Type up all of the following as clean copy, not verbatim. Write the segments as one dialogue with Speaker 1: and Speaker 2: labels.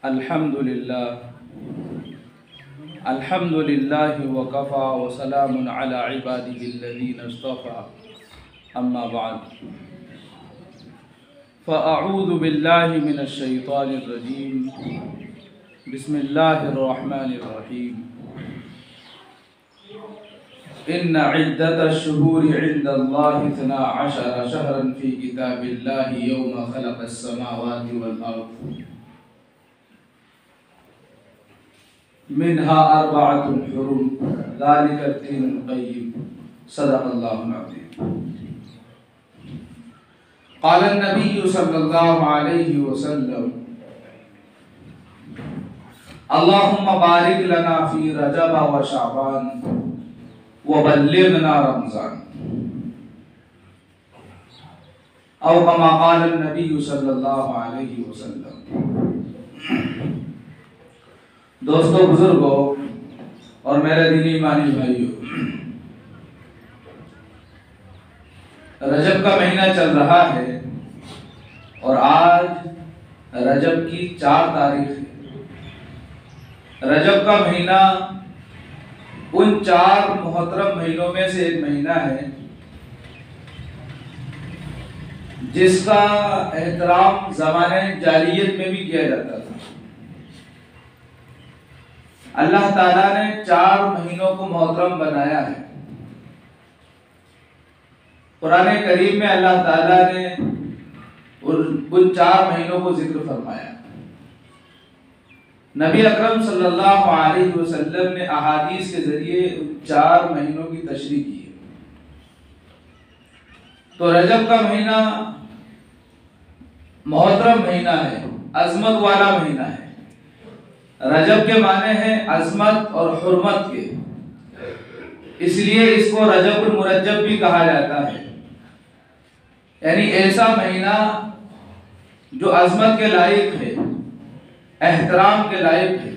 Speaker 1: अल्हम्दुलिल्लाहि वकफ़ा व सलामुन अला इबादिहिल्लज़ीना इस्तफ़ा अम्मा बअद फ़अऊज़ु बिल्लाहि मिनश शैतानिर रजीम बिस्मिल्लाहिर रहमानिर रहीम इन्ना इद्दतश शुहूरि इंदल्लाहि इस्ना अशरा शहरन फ़ी किताबिल्लाहि यौमा ख़लक़स समावाति वल अर्ज़ मिन्हा अर्बअतुन हुरुम ज़ालिकद दीनुल क़य्यिम सदक़ल्लाहुल अज़ीम। क़ालन नबिय्यु सल्लल्लाहु अलैहि वसल्लम अल्लाहुम्मा बारिक लना फ़ी रजब व शअबान व बल्लिग़ना रमज़ान औ कमा क़ाल नबिय्यु सल्लल्लाहु अलैहि वसल्लम। दोस्तों, बुजुर्गों और मेरे दीनी ईमानी भाइयों, रजब का महीना चल रहा है और आज रजब की 4 तारीख है। रजब का महीना उन 4 मुहतरम महीनों में से एक महीना है जिसका एहतराम ज़माने जाहिलियत में भी किया जाता था। अल्लाह ताला ने 4 महीनों को मोहतरम बनाया है। कुरान करीम में अल्लाह ताला ने उन 4 महीनों को जिक्र फरमाया। नबी अकरम सल्लल्लाहु अलैहि वसल्लम ने अहादीस के जरिए उन 4 महीनों की तशरीह की है। तो रजब का महीना मोहतरम महीना है, अजमत वाला महीना है। रजब के माने हैं अजमत और हुर्मत के, इसलिए इसको रजबुल मुरज्जब भी कहा जाता है। यानी ऐसा महीना जो अजमत के लायक है, एहतराम के लायक है।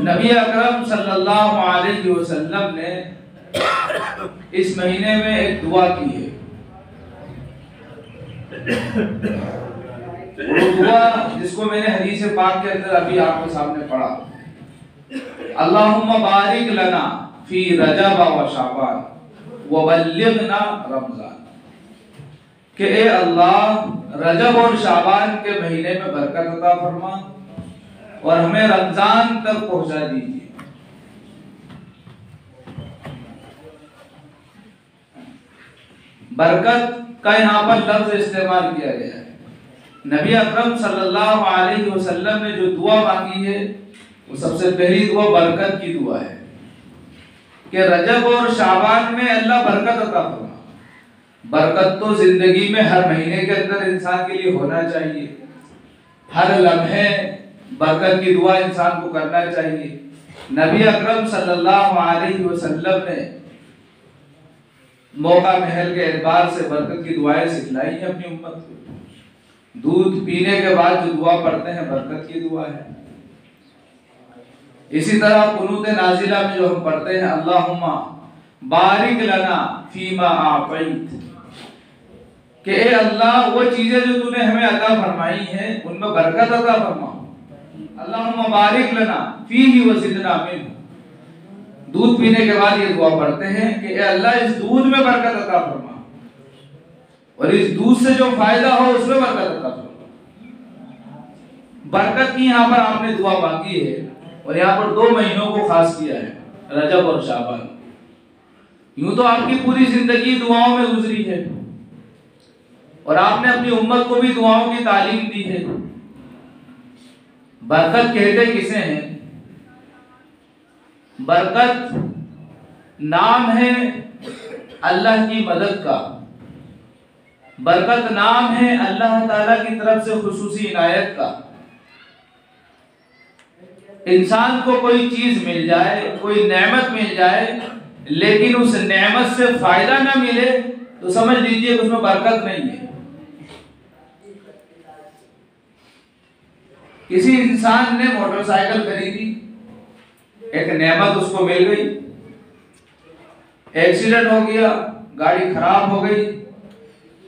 Speaker 1: नबी अकरम सल्लल्लाहु अलैहि वसल्लम ने इस महीने में एक दुआ की है। वो दुआ जिसको मैंने हदीस पाक के अंदर अभी आपके सामने पढ़ा, अल्लाहुम्मा बारिक लना फी रजब व शअबान व बल्लिग़ना रमज़ान, कि ए अल्लाह रजब और शाबान के महीने में बरकत अता फरमा और हमें रमजान तक पहुंचा दीजिए। बरकत का यहाँ पर लफ्ज इस्तेमाल किया गया है। नबी अकरम सल्लल्लाहु अलैहि वसल्लम ने जो दुआ मांगी है वो सबसे पहली दुआ बरकत की दुआ है कि रजब और शाबान में अल्लाह बरकत अता फरमा। बरकत तो जिंदगी में हर महीने के अंदर इंसान के लिए होना चाहिए। हर लम्हे बरकत की दुआ इंसान को करना चाहिए। नबी अकरम सल्लल्लाहु अलैहि वसल्लम ने मौका महल के एतबार से बरकत की दुआएं सिखलाई है अपनी उम्मत को। दूध पीने के बाद जो दुआ पढ़ते हैं बरकत की दुआ है। इसी तरह कुनूत नाजिला में जो हम पढ़ते हैं अल्लाहुम्मा बारिक लना फीमा आतैत, कि ए अल्लाह वो चीजें जो तूने हमें अता फरमाई हैं उनमें बरकत अता फरमा। अल्लाहुम्मा बारिक लना फीही व ज़िदना मिन। दूध पीने के बाद ये दुआ पढ़ते हैं कि ए अल्लाह इस दूध में बरकत अता फरमा और इस दूध से जो फायदा हो उसमें बरकत अता फरमा। बरकत की यहाँ पर आपने दुआ मांगी है और यहाँ पर 2 महीनों को खास किया है, रजब और शाबान। यूं तो आपकी पूरी जिंदगी दुआओं में गुजरी है और आपने अपनी उम्मत को भी दुआओं की तालीम दी है। बरकत कहते किसे हैं? बरकत नाम है अल्लाह की मदद का। बरकत नाम है अल्लाह ताला की तरफ से खुसूसी इनायत का। इंसान को कोई चीज मिल जाए, कोई नेमत मिल जाए, लेकिन उस नेमत से फायदा ना मिले तो समझ लीजिए कि उसमें बरकत नहीं है। किसी इंसान ने मोटरसाइकिल खरीदी, एक नेमत उसको मिल गई, एक्सीडेंट हो गया, गाड़ी खराब हो गई,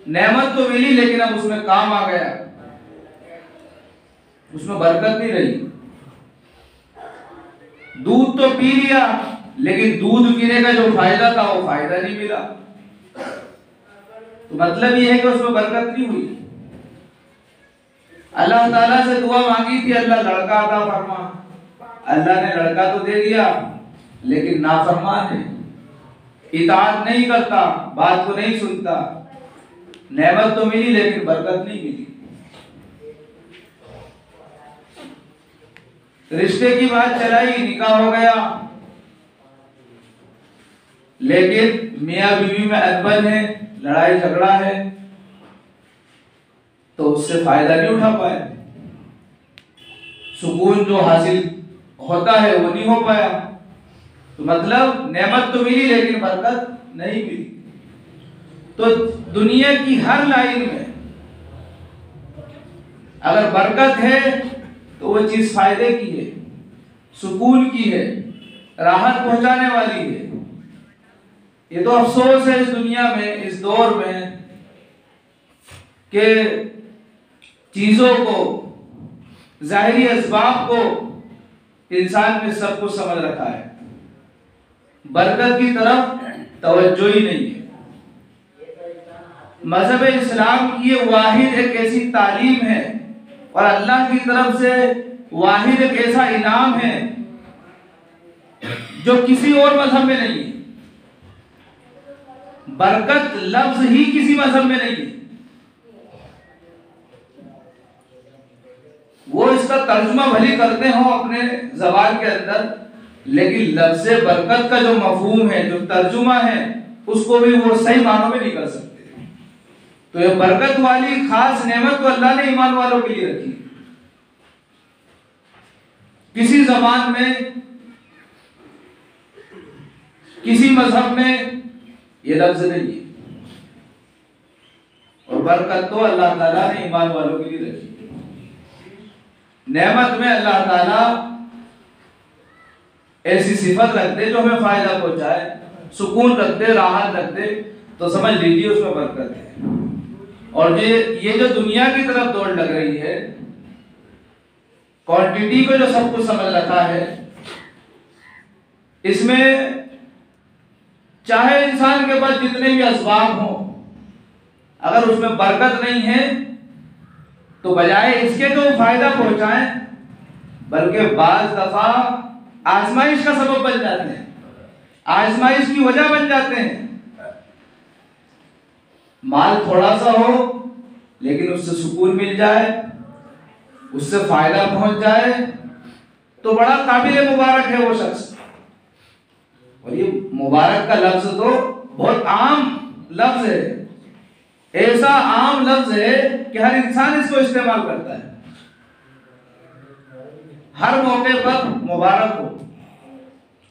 Speaker 1: नेमत तो मिली लेकिन अब उसमें काम आ गया। उसमें बरकत नहीं रही। दूध तो पी लिया, लेकिन दूध पीने का जो फायदा था वो फायदा नहीं मिला। तो मतलब ये है कि उसमें बरकत नहीं हुई। अल्लाह ताला से दुआ मांगी थी, अल्लाह लड़का अता फरमा। अल्लाह ने लड़का तो दे दिया, लेकिन नाफरमान है, इताअत नहीं करता, बात को नहीं सुनता। नेमत तो मिली लेकिन बरकत नहीं मिली। रिश्ते की बात चलाई, निकाह हो गया, लेकिन मियां बीवी में अनबन है, लड़ाई झगड़ा है, तो उससे फायदा नहीं उठा पाए। सुकून जो हासिल होता है वो नहीं हो पाया। तो मतलब नेमत तो मिली लेकिन बरकत नहीं मिली। तो दुनिया की हर लाइन में अगर बरकत है तो वो चीज फायदे की है, सुकून की है, राहत पहुंचाने वाली है। ये तो अफसोस है इस दुनिया में, इस दौर में, कि चीजों को, जाहिरी असबाब को इंसान ने सब कुछ समझ रखा है, बरकत की तरफ तवज्जो ही नहीं है। मजहब इस्लाम की ये वाहिद एक ऐसी तालीम है और अल्लाह की तरफ से वाहिद एक ऐसा इनाम है जो किसी और मजहब में नहीं है। बरकत लफ्ज ही किसी मजहब में नहीं है। वो इसका तर्जुमा भली करते हो अपने ज़बान के अंदर, लेकिन लफ्ज़ बरकत का जो मफहूम है, जो तर्जुमा है, उसको भी वो सही मानों में नहीं कर सकते। तो ये बरकत वाली खास नेमत तो अल्लाह ने ईमान वालों के लिए रखी। किसी ज़बान में, किसी मजहब में ये लफ्ज़ नहीं है। और बरकत तो अल्लाह ताला ने ईमान वालों के लिए रखी। नेमत में अल्लाह ताला ऐसी सिफत रख दे जो हमें फायदा पहुंचाए, सुकून रख दे, राहत रख दे, तो समझ लीजिए उसमें बरकत है। और ये जो दुनिया की तरफ दौड़ लग रही है, क्वांटिटी को जो सब कुछ समझ रखा है, इसमें चाहे इंसान के पास जितने भी असबाब हों, अगर उसमें बरकत नहीं है तो बजाय इसके जो फायदा पहुंचाएं, बल्कि बाज दफा आजमाइश का सबब बन जाते हैं, आजमाइश की वजह बन जाते हैं। माल थोड़ा सा हो लेकिन उससे सुकून मिल जाए, उससे फायदा पहुंच जाए, तो बड़ा काबिल मुबारक है वो शख्स। और ये मुबारक का लफ्ज तो बहुत आम लफ्ज है, ऐसा आम लफ्ज है कि हर इंसान इसको इस्तेमाल करता है। हर मौके पर मुबारक हो,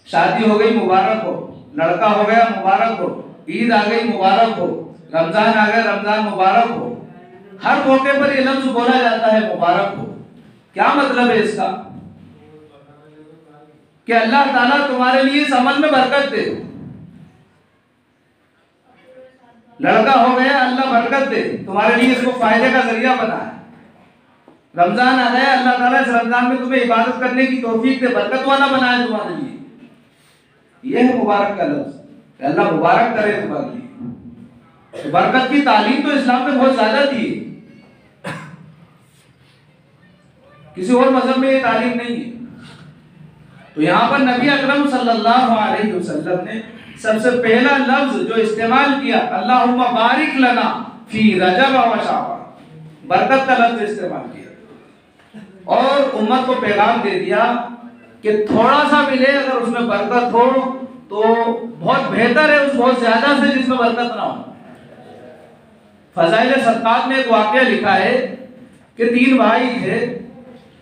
Speaker 1: शादी हो गई मुबारक हो, लड़का हो गया मुबारक हो, ईद आ गई मुबारक हो, रमजान आ गया रमजान मुबारक हो। हर मौके पर ये लफ्ज बोला जाता है मुबारक हो। क्या मतलब है इसका? कि अल्लाह ताला तुम्हारे लिए इस अमल में बरकत दे। लड़का हो गया, अल्लाह बरकत दे, तुम्हारे लिए इसको फायदे का जरिया बनाए। रमजान आ गया, अल्लाह ताला इस रमजान में तुम्हें इबादत करने की तौफीक दे, बरकत वाला बनाए तुम्हारे लिए। यह है मुबारक का लफ्ज, अल्लाह मुबारक करे तुम्हारे लिए। तो बरकत की तालीम तो इस्लाम में बहुत ज्यादा दी है, किसी और मजहब में ये तालीम नहीं है। तो यहाँ पर नबी अकरम सल्लल्लाहु अलैहि वसल्लम ने सबसे पहला लफ्ज जो इस्तेमाल किया, अल्लाहुम्मा बारिक लना फी रजब व शाबान, बरकत का लफ्ज इस्तेमाल किया और उम्मत को पैगाम दे दिया कि थोड़ा सा मिले अगर उसमें बरकत हो तो बहुत बेहतर है उस बहुत ज्यादा से जिसमें बरकत ना हो। फज़ाइल सदक़ात में एक वाक़या लिखा है कि 3 भाई थे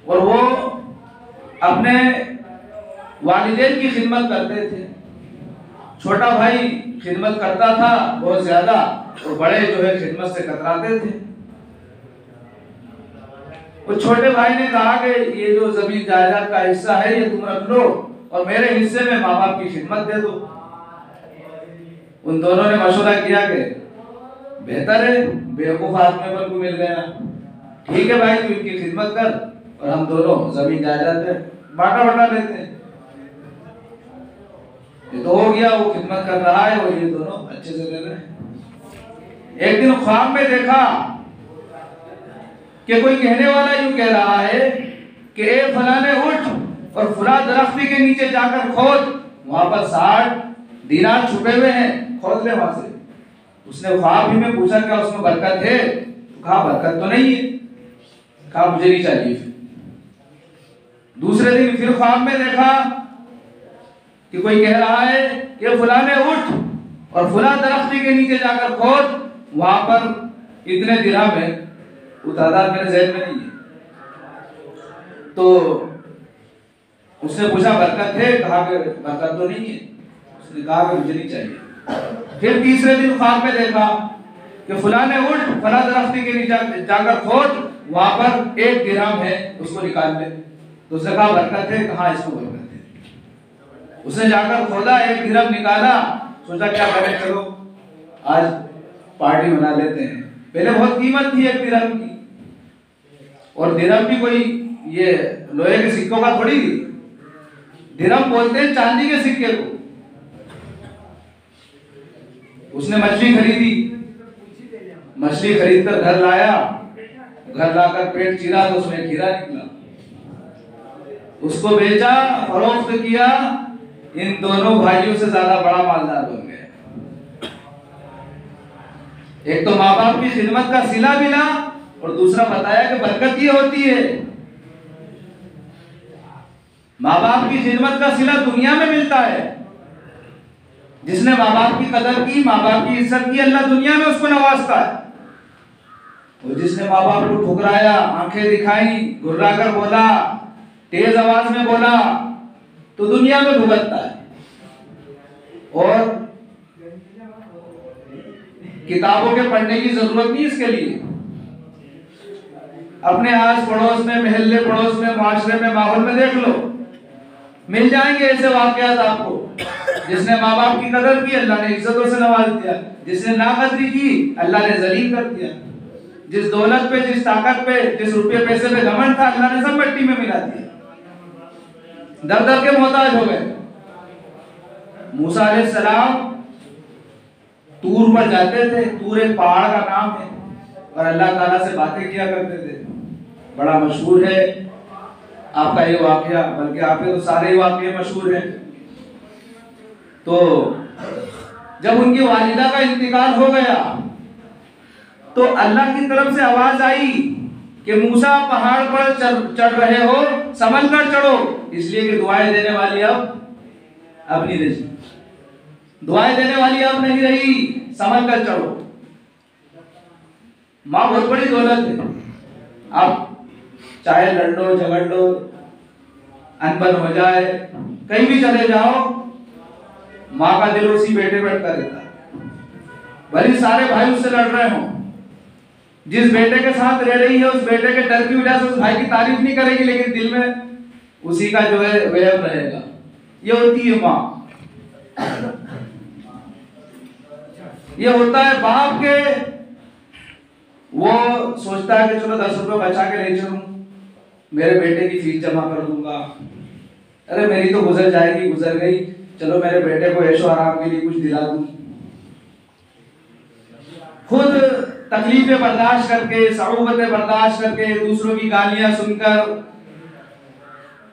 Speaker 1: और वो अपने वालिदैन की खिदमत करते थे। छोटा भाई खिदमत करता था बहुत ज्यादा और बड़े जो है खिदमत से कतराते थे। तो छोटे भाई ने कहा कि ये जो जमीन जायदाद का हिस्सा है ये तुम रख लो और मेरे हिस्से में माँ बाप की खिदमत दे दो। उन दोनों ने मशवरा किया कि बेहतर है, बेवकूफ आदमी पर को मिल गया, ठीक है भाई तू इनकी खिदमत कर और हम दोनों जमीन जायदाद में बांटा बांटा लेते हैं। ये तो हो गया, वो खिदमत कर रहा है और ये दोनों अच्छे से ले रहे हैं। एक दिन ख्वाब में देखा कि कोई कहने वाला यूं कह रहा है कि ए फलाने उठ और फला दरख्त के नीचे जाकर खोद, वहां पर 60 दीनार छुपे हुए हैं, खोद ले वहां से। उसने ख्वाब ही में पूछा क्या उसमें बरकत है? तो कहा बरकत तो नहीं है। कहा मुझे नहीं चाहिए। दूसरे दिन फिर ख्वाब में देखा कि कोई कह रहा है कि फलाने उठ और फला दरख्त के नीचे जाकर खोद, वहां पर इतने दिरहम है, वो तादाद मेरे ज़हन में नहीं है। तो उसने पूछा बरकत है? कहा कि बरकत तो नहीं है। उसने कहा कि मुझे नहीं चाहिए। फिर तीसरे दिन ख्वाब में देखा कि फलाने उठ फला दरख्त के नीचे जाकर खोद, वहां पर 1 दिरहम है, उसको निकाल ले। तो उसने कहा बरकत है? कहा इसको बरकत है। उसने जाकर खोदा, 1 दिरहम निकाला, सोचा क्या करें, चलो आज पार्टी बना लेते हैं। पहले बहुत कीमत थी 1 दिरहम की, और दिरहम भी कोई ये लोहे के सिक्कों का थोड़ी थी। दिरहम बोलते हैं चांदी के सिक्के को। उसने मछली खरीदी, मछली खरीदकर घर लाया, घर लाकर पेट चीरा तो उसमें खीरा निकला। उसको बेचा, फरोख्त किया, इन दोनों भाइयों से ज्यादा बड़ा मालदार बन गया। एक तो माँ बाप की खिदमत का सिला मिला, और दूसरा बताया कि बरकत ये होती है। माँ बाप की खिदमत का सिला दुनिया में मिलता है। जिसने माँ बाप की कदर की, माँ बाप की इज्जत की, अल्लाह दुनिया में उसको नवाजता है। और जिसने माँ बाप को ठुकराया, आंखें दिखाई, घुर्राकर बोला, तेज आवाज में बोला, तो दुनिया में भुगतता है। और किताबों के पढ़ने की जरूरत नहीं इसके लिए। अपने आस पड़ोस में, मोहल्ले पड़ोस में, माशरे में, माहौल में देख लो, मिल जाएंगे ऐसे वाकयात आपको। जिसने माँ बाप की कदर की, अल्लाह ने इज्जतों से नवाज दिया। जिसने नाकदरी की, अल्लाह ने जलील कर दिया। जिस दौलत पे, जिस ताकत पे, जिस रुपये पैसे पे घमंड था, अल्लाह ने सब मिट्टी में मिला दिया। दर दर के मोहताज हो गए। मूसा अलैहिस्सलाम तूर पर जाते थे। तूर एक पहाड़ का नाम है, और अल्लाह ताला से बातें किया करते थे। बड़ा मशहूर है आपका ये वाकया, बल्कि आपके तो सारे ही वाकये मशहूर हैं। तो जब उनकी वालिदा का इंतकाल हो गया, तो अल्लाह की तरफ से आवाज आई कि मूसा पहाड़ पर चढ़ रहे हो, संभल कर चढ़ो। इसलिए कि दुआएं देने वाली अब नहीं रही, दुआएं देने वाली अब नहीं रही, संभल कर चढ़ो। माँ बहुत बड़ी दौलत है। आप चाहे लड़ लो, झगड़ लो, अनबन हो जाए, कहीं भी चले जाओ, माँ का दिल उसी बेटे पर अटका रहता है। भले सारे भाई उससे लड़ रहे हों, जिस बेटे के साथ रह रही है, उस बेटे के डर की वजह से उस भाई की तारीफ नहीं करेगी, लेकिन दिल में उसी का जो है वहम रहेगा। ये होती है माँ। ये होता है बाप के, वो सोचता है कि चलो 10 रुपए बचा के ले चलूं, मेरे बेटे की फीस जमा कर दूंगा। अरे मेरी तो गुजर जाएगी, गुजर गई, चलो मेरे बेटे को ऐशो आराम के लिए कुछ दिला दूं। खुद तकलीफें बर्दाश्त करके, सऊबतें बर्दाश्त करके, दूसरों की गालियां सुनकर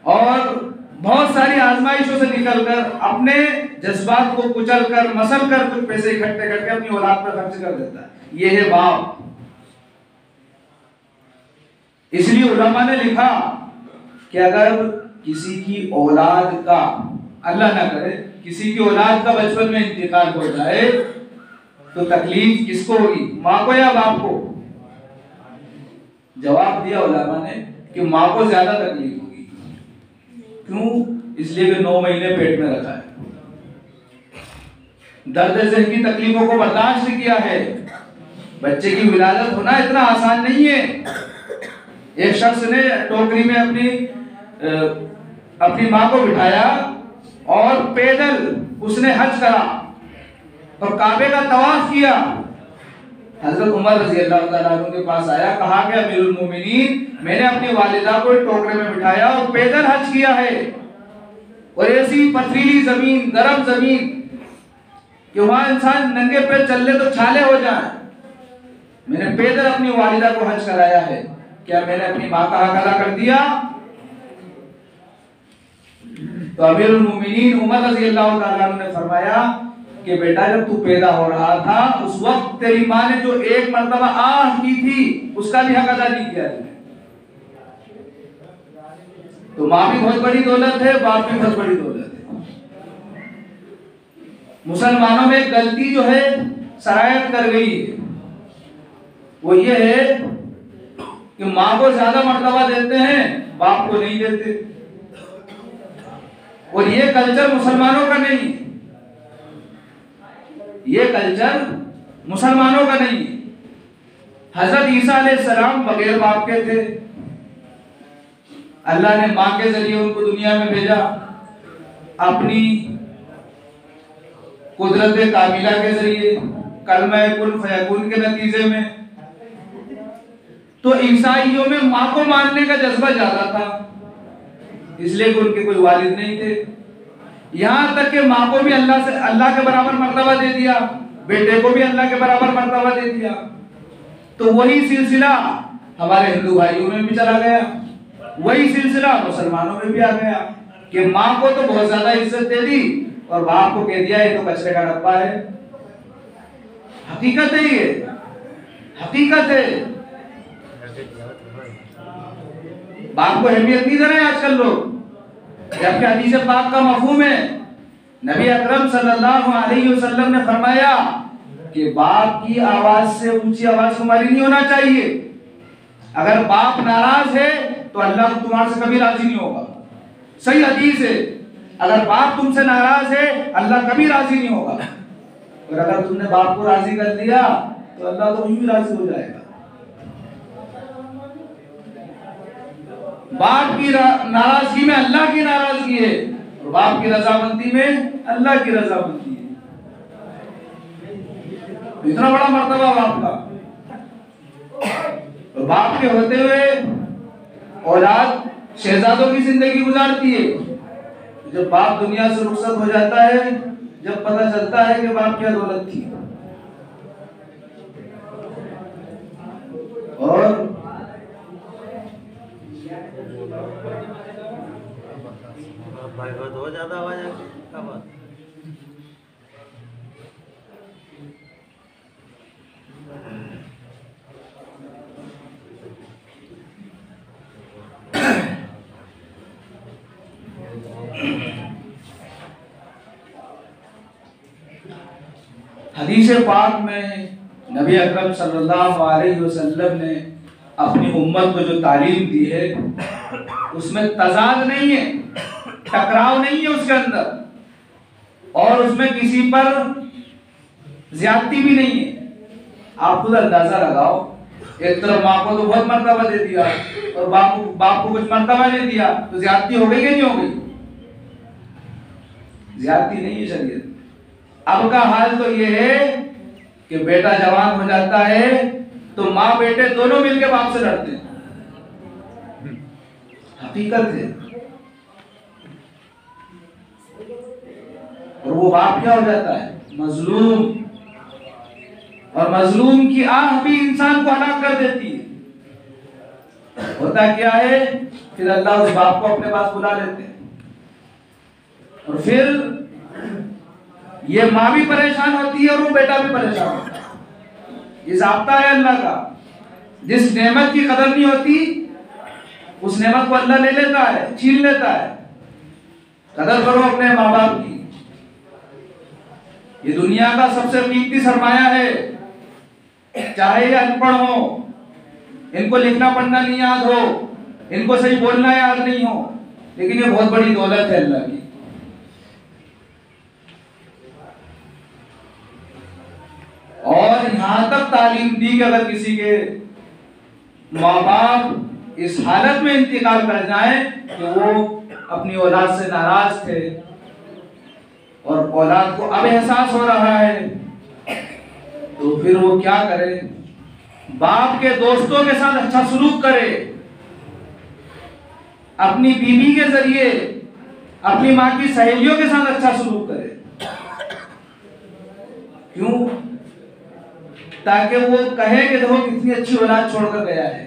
Speaker 1: और बहुत सारी आजमाइशों से निकलकर, अपने जज्बात को कुचल कर, मसल कर, कुछ पैसे इकट्ठे करके अपनी औलाद पर खर्च कर देता है। ये है बाप। इसलिए उलमा ने लिखा कि अगर किसी की औलाद का, अल्लाह ना करे, किसी की औलाद का बचपन में इंतकाल हो जाए, तो तकलीफ किसको होगी, माँ को या बाप को? जवाब दिया उलमा ने कि माँ को ज्यादा तकलीफ होगी। क्यों? इसलिए कि 9 महीने पेट में रखा है, दर्द से की तकलीफों को बर्दाश्त किया है। बच्चे की विलादत होना इतना आसान नहीं है। एक शख्स ने टोकरी में अपनी माँ को बिठाया और पैदल उसने हज करा और काबे का तवाफ किया। हजरत उमर रजी अल्लाह तआला अन्हु के पास आया, कहा कि अमीरुल मोमिनीन, मैंने अपनी वालिदा को टोकरे में बिठाया और पैदल हज किया है, और ऐसी पथरीली जमीन, गर्म जमीन कि वहां इंसान नंगे पैर चल ले तो छाले हो जाए, मैंने पैदल अपनी वालिदा को हज कराया है। क्या मैंने अपनी मां का हक अदा कर दिया? तो अमीरुल मोमिनीन उमर रजी अल्लाह तआला अन्हु ने फरमाया कि बेटा, जब तू पैदा हो रहा था उस वक्त तेरी मां ने जो एक मर्तबा आह की थी उसका भी हक अदा नहीं किया तुमने। तो मां भी बहुत बड़ी दौलत है, बाप भी बहुत बड़ी दौलत है। मुसलमानों में एक गलती जो है सरायत कर गई है, वो ये है कि मां को ज्यादा मर्तबा देते हैं, बाप को नहीं देते, और ये कल्चर मुसलमानों का नहीं है, ये कल्चर मुसलमानों का नहीं है। हजरत ईसा अलैहिस्सलाम बगैर बाप के थे, अल्लाह ने मां के जरिए उनको दुनिया में भेजा, अपनी कुदरत कामिला के जरिए, कलमा कुन फयकुन के नतीजे में। तो ईसाइयों में मां को मानने का जज्बा ज्यादा था, इसलिए कि उनके कोई वालिद नहीं थे। यहां तक कि मां को भी अल्लाह के बराबर मर्तबा दे दिया, बेटे को भी अल्लाह के बराबर मर्तबा दे दिया। तो वही सिलसिला हमारे हिंदू भाइयों में भी चला गया, वही सिलसिला मुसलमानों में भी आ गया कि मां को तो बहुत ज्यादा इज्जत दे दी और बाप को कह दिया ये तो कचरे का डब्बा है। हकीकत है, ये हकीकत है। बाप को अहमियत नहीं दे रहे आजकल लोग, जबकि हदीस पाक का मफहूम है, नबी अकरम सल्लल्लाहु अलैहि वसल्लम ने फरमाया कि बाप की आवाज से ऊंची आवाज तुम्हारी नहीं होना चाहिए। अगर बाप नाराज है तो अल्लाह तुम्हारे से कभी राजी नहीं होगा। सही हदीस है, अगर बाप तुमसे नाराज है अल्लाह कभी राजी नहीं होगा, और अगर तुमने बाप को राजी कर दिया तो अल्लाह तो यूं ही राजी हो जाएगा। बाप की नाराजगी में अल्लाह की नाराजगी है, और बाप की रजामंदी में अल्लाह की रजामंदी है। इतना बड़ा मर्तबा बाप का। और बाप के होते हुए औलाद शहजादों की जिंदगी गुजारती है। जब बाप दुनिया से रुखसत हो जाता है, जब पता चलता है कि बाप क्या दौलत थी। और
Speaker 2: भाई बहुत ज्यादा आवाज आ गई, क्या बात?
Speaker 1: हदीस पाक में नबी अकरम सल्लल्लाहु अलैहि वसल्लम ने अपनी उम्मत को जो तालीम दी है उसमें तजाद नहीं है, टकराव नहीं है उसके अंदर, और उसमें किसी पर ज्यादती भी नहीं है। आप खुद अंदाजा लगाओ, एक तरफ माँ को तो बहुत मर्तबा दे दिया और बाप को कुछ मर्तबा दे दिया, तो ज्यादती हो गई कि नहीं हो गई? ज्यादती नहीं है शरीयत। अब का हाल तो ये है कि बेटा जवान हो जाता है तो माँ बेटे दोनों मिलकर बाप से लड़ते हैं। हकीकत है। और वो बाप क्या हो जाता है? मजलूम। और मजलूम की आह भी इंसान को हलाक कर देती है। होता क्या है, फिर अल्लाह उस बाप को अपने पास बुला लेते हैं, और फिर ये माँ भी परेशान होती है और वो बेटा भी परेशान होता है। ये ज़ाब्ता है अल्लाह का। जिस नेमत की कदर नहीं होती उस नेमत को अल्लाह ले लेता है, छीन लेता है। कदर करो अपने माँ बाप की। ये दुनिया का सबसे कीमती सरमाया है। चाहे ये अनपढ़ हो, इनको लिखना पढ़ना नहीं याद हो, इनको सही बोलना याद नहीं हो, लेकिन ये बहुत बड़ी दौलत है अल्लाह की। और यहां तक तालीम दी कि अगर किसी के माँ बाप इस हालत में इंतकाल कर जाए कि वो अपनी औलाद से नाराज थे और औलाद को अब एहसास हो रहा है तो फिर वो क्या करे? बाप के दोस्तों के साथ अच्छा सलूक करे, अपनी बीवी के जरिए अपनी माँ की सहेलियों के साथ अच्छा सलूक करे। क्यों? ताकि वो कहे कि देखो कितनी अच्छी औलाद छोड़कर गया है।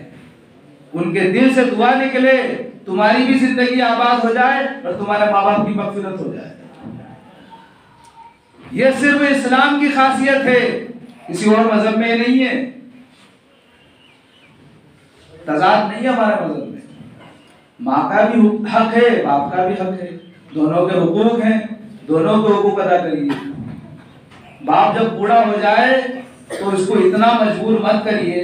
Speaker 1: उनके दिल से दुआ निकले, तुम्हारी भी जिंदगी आबाद हो जाए और तुम्हारे माँ बाप की मगफिरत हो जाए। ये सिर्फ इस्लाम की खासियत है, किसी और मजहब में नहीं है। तजाद नहीं है हमारे मजहब में। माँ का भी हक है, बाप का भी हक है, दोनों के हुकूक हैं, दोनों के हुकूक अदा करिए। बाप जब बूढ़ा हो जाए तो इसको इतना मजबूर मत करिए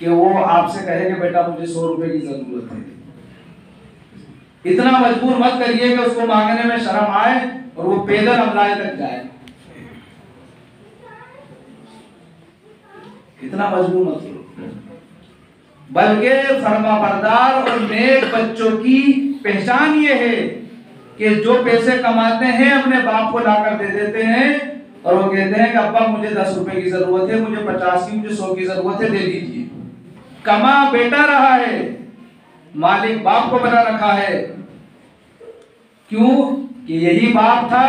Speaker 1: कि वो आपसे कहे कि बेटा मुझे 100 रुपए की जरूरत है। इतना मजबूर मत करिए कि उसको मांगने में शर्म आए और वो पैदल अमलाए तक जाए। इतना मजबूर मत करो, बल्कि फरमाबरदार और नेक बच्चों की पहचान ये है कि जो पैसे कमाते हैं अपने बाप को लाकर दे देते हैं और वो कहते हैं कि अब्बा मुझे 10 रुपए की जरूरत है, मुझे 50 की, मुझे 100 की जरूरत है, दे दीजिए। कमा बेटा रहा है, मालिक बाप को बना रखा है। क्यों? कि यही बाप था,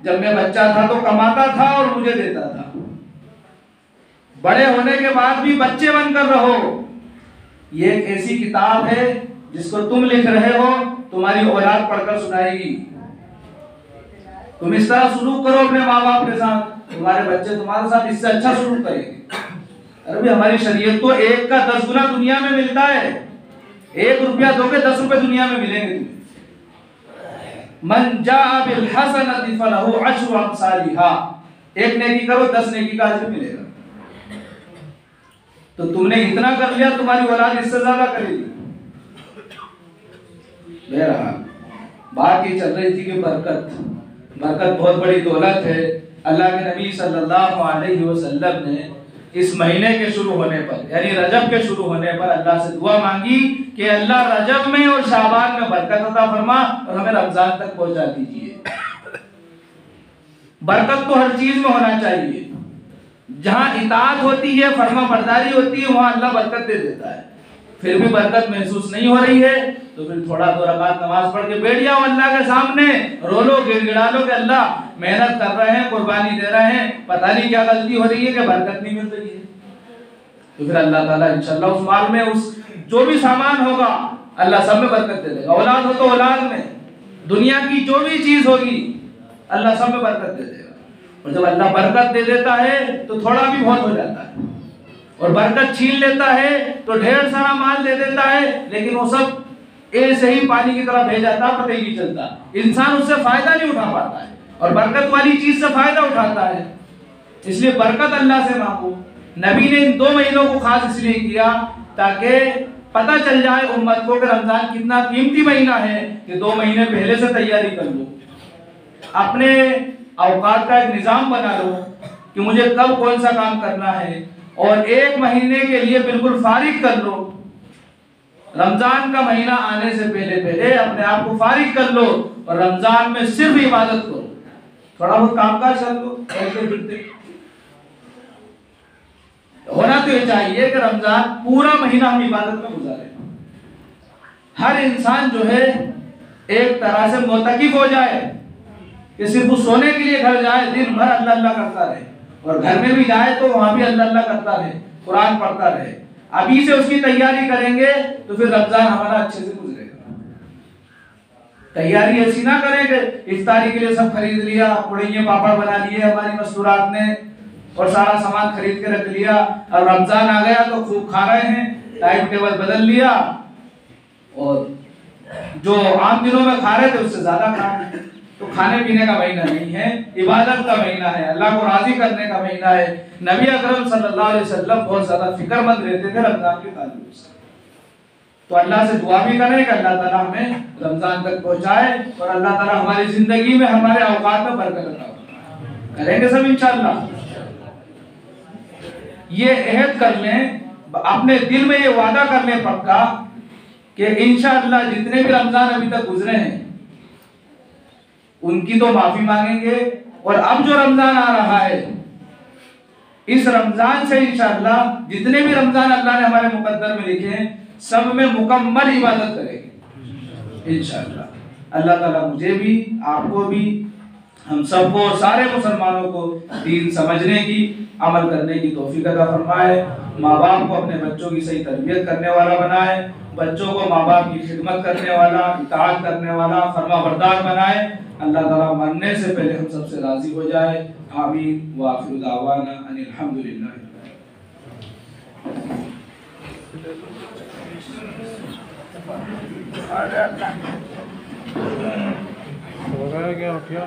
Speaker 1: जब मैं बच्चा था तो कमाता था और मुझे देता था। बड़े होने के बाद भी बच्चे बनकर रहो। ये एक ऐसी किताब है जिसको तुम लिख रहे हो, तुम्हारी औलाद पढ़कर सुनाएगी। तुम इस तरह सलूक करो अपने माँ बाप के साथ, तुम्हारे बच्चे तुम्हारे साथ इससे अच्छा सलूक करेंगे। अरे भी हमारी शरीयत तो 1 का 10 गुना दुनिया में मिलता है। 1 रुपया दोगे 10 रुपए दुनिया में मिलेंगे तुम्हें। मन जाअ बिल हसनति फलहु अशरु अमसालिहा, एक नेकी करो 10 नेकी का अजर मिलेगा। तो तुमने इतना कर लिया, तुम्हारी औलाद इससे ज्यादा करेगी। बहरहाल बात ये चल रही थी कि बरकत बहुत बड़ी दौलत है। अल्लाह के नबी सल्लल्लाहु अलैहि वसल्लम ने इस महीने के शुरू होने पर, यानी रजब के शुरू होने पर अल्लाह से दुआ मांगी कि अल्लाह रजब में और शाबान में बरकत अता फरमा और हमें रमजान तक पहुंचा दीजिए। बरकत तो हर चीज में होना चाहिए। जहां इताअत होती है, फर्मा बरदारी होती है, वहां अल्लाह बरकत दे देता है। फिर भी बरकत महसूस नहीं हो रही है तो फिर थोड़ा 2 रकात नमाज पढ़ के बैठ जाओ अल्लाह के सामने, रो लो, गिड़गिड़ा लो कि अल्लाह मेहनत कर रहे हैं, कुर्बानी दे रहे हैं, पता नहीं क्या गलती हो रही है कि बरकत नहीं मिल रही है। तो फिर अल्लाह ताला इंशाल्लाह उस माल में, उस जो भी सामान होगा अल्लाह सब में बरकत दे देगा। औलाद हो तो औलाद में, दुनिया की जो भी चीज होगी अल्लाह सब में बरकत दे देगा। और जब अल्लाह बरकत दे देता है तो थोड़ा भी बहुत हो जाता है, और बरकत छीन लेता है तो ढेर सारा माल दे देता है, लेकिन वो सब ऐसे ही पानी की तरह बह जाता, पता ही नहीं चलता। इंसान उससे फायदा नहीं उठा पाता है और बरकत वाली चीज से फायदा उठाता है। इसलिए बरकत अल्लाह से मांगो। नबी ने इन 2 महीनों को खास इसलिए किया ताकि पता चल जाए उम्मत को कि रमजान कितना कीमती महीना है, कि 2 महीने पहले से तैयारी कर लो, अपने औकात का एक निजाम बना लो कि मुझे कब कौन सा काम करना है, और 1 महीने के लिए बिल्कुल फारिग कर लो। रमजान का महीना आने से पहले अपने आप को फारिग कर लो और रमजान में सिर्फ इबादत करो। थोड़ा बहुत कामकाज कर लो, चलते फिरते। होना तो ये चाहिए कि रमजान पूरा महीना हम इबादत में गुजारे। हर इंसान जो है एक तरह से मोतकिफ हो जाए कि सिर्फ वो सोने के लिए घर जाए, दिन भर अल्लाह अल्लाह करता रहे, और घर में भी जाए तो वहां भी अल्लाह अल्लाह करता रहे, कुरान पढ़ता रहे। अभी से उसकी तैयारी करेंगे तो फिर रमजान हमारा अच्छे से गुजरेगा। तैयारी ऐसी ना करेंगे इफ्तारी के लिए सब खरीद लिया, पुड़िये पापड़ बना लिए हमारी मस्तूरात ने और सारा सामान खरीद के रख लिया, अब रमजान आ गया तो खूब खा रहे हैं, टाइम टेबल बदल लिया और जो आम दिनों में खा रहे थे उससे ज्यादा खा रहे हैं। तो खाने पीने का महीना नहीं है, इबादत का महीना है, अल्लाह को राजी करने का महीना है। नबी अकरम सल्लल्लाहु अलैहि वसल्लम बहुत ज्यादा फिक्रमंद रहते थे रमजान के ताल्लुक से। तो अल्लाह से दुआ भी करें कि अल्लाह ताला हमें रमजान तक पहुंचाए और अल्लाह ताला हमारी जिंदगी में, हमारे औकात में बरकत अता करेंगे सब इंशाअल्लाह। ये अहद कर लें, अपने दिल में ये वादा कर लें पक्का कि इंशाअल्लाह जितने भी रमजान अभी तक गुजरे हैं उनकी तो माफी मांगेंगे, और अब जो रमजान आ रहा है इस रमजान से इंशाअल्लाह जितने भी रमजान अल्लाह ने हमारे मुकद्दर में लिखे हैं सब में मुकम्मल इबादत करेंगे इंशाअल्लाह। अल्लाह ताला मुझे भी, आपको भी, हम सबको, सारे मुसलमानों को दीन समझने की, अमल करने की तौफीक अता फरमाए। माँ बाप को अपने बच्चों की सही तरबियत करने वाला बनाए, बच्चों को माँ बाप की खिदमत करने वाला, इताअत करने वाला, फरमाबरदार बनाए। अल्लाह ताला मरने से पहले हम सबसे राजी हो जाए। आमीन व आखिरु दावाना अनिल हम्दुलिल्लाह।
Speaker 3: हो गया क्या?